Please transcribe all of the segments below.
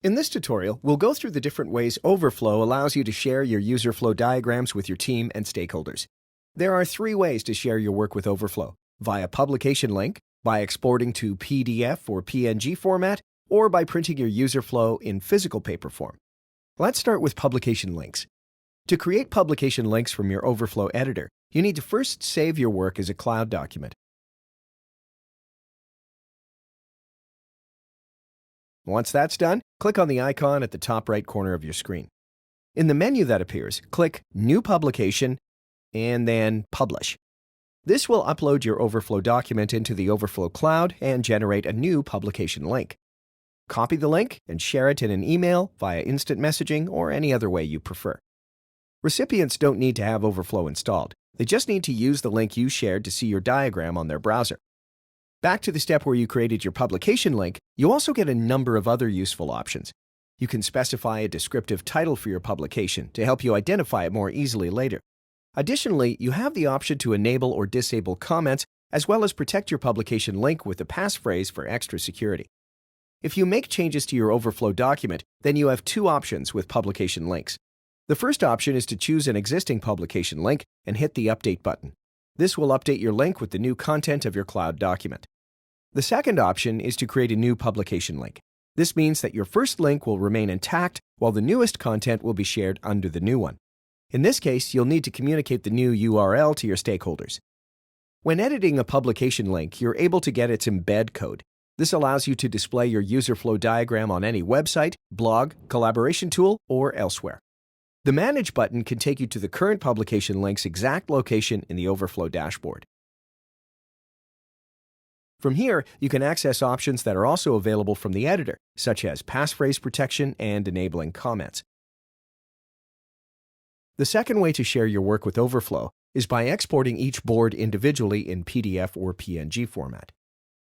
In this tutorial, we'll go through the different ways Overflow allows you to share your user flow diagrams with your team and stakeholders. There are 3 ways to share your work with Overflow: via publication link, by exporting to PDF or PNG format, or by printing your user flow in physical paper form. Let's start with publication links. To create publication links from your Overflow editor, you need to first save your work as a cloud document. Once that's done, click on the icon at the top right corner of your screen. In the menu that appears, click New Publication and then Publish. This will upload your Overflow document into the Overflow cloud and generate a new publication link. Copy the link and share it in an email, via instant messaging, or any other way you prefer. Recipients don't need to have Overflow installed. They just need to use the link you shared to see your diagram on their browser. Back to the step where you created your publication link, you also get a number of other useful options. You can specify a descriptive title for your publication to help you identify it more easily later. Additionally, you have the option to enable or disable comments, as well as protect your publication link with a passphrase for extra security. If you make changes to your Overflow document, then you have 2 options with publication links. The first option is to choose an existing publication link and hit the Update button. This will update your link with the new content of your cloud document. The second option is to create a new publication link. This means that your first link will remain intact, while the newest content will be shared under the new one. In this case, you'll need to communicate the new URL to your stakeholders. When editing a publication link, you're able to get its embed code. This allows you to display your user flow diagram on any website, blog, collaboration tool, or elsewhere. The Manage button can take you to the current publication link's exact location in the Overflow dashboard. From here, you can access options that are also available from the editor, such as passphrase protection and enabling comments. The second way to share your work with Overflow is by exporting each board individually in PDF or PNG format.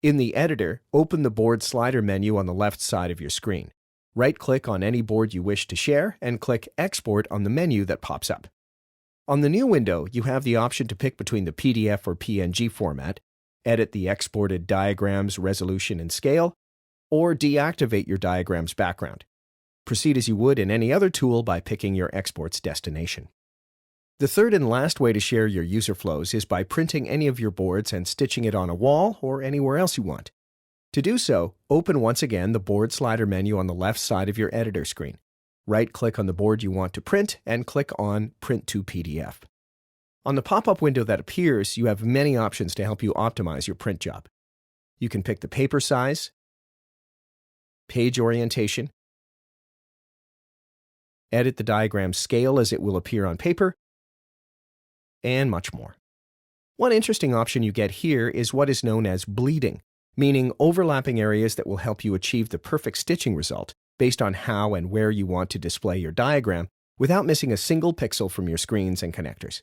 In the editor, open the board slider menu on the left side of your screen. Right-click on any board you wish to share and click Export on the menu that pops up. On the new window, you have the option to pick between the PDF or PNG format, edit the exported diagram's resolution and scale, or deactivate your diagram's background. Proceed as you would in any other tool by picking your export's destination. The third and last way to share your user flows is by printing any of your boards and stitching it on a wall or anywhere else you want. To do so, open once again the board slider menu on the left side of your editor screen. Right-click on the board you want to print and click on Print to PDF. On the pop-up window that appears, you have many options to help you optimize your print job. You can pick the paper size, page orientation, edit the diagram scale as it will appear on paper, and much more. One interesting option you get here is what is known as bleeding, meaning overlapping areas that will help you achieve the perfect stitching result based on how and where you want to display your diagram without missing a single pixel from your screens and connectors.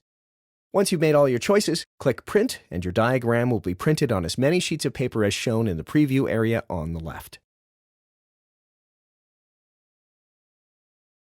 Once you've made all your choices, click Print, and your diagram will be printed on as many sheets of paper as shown in the preview area on the left.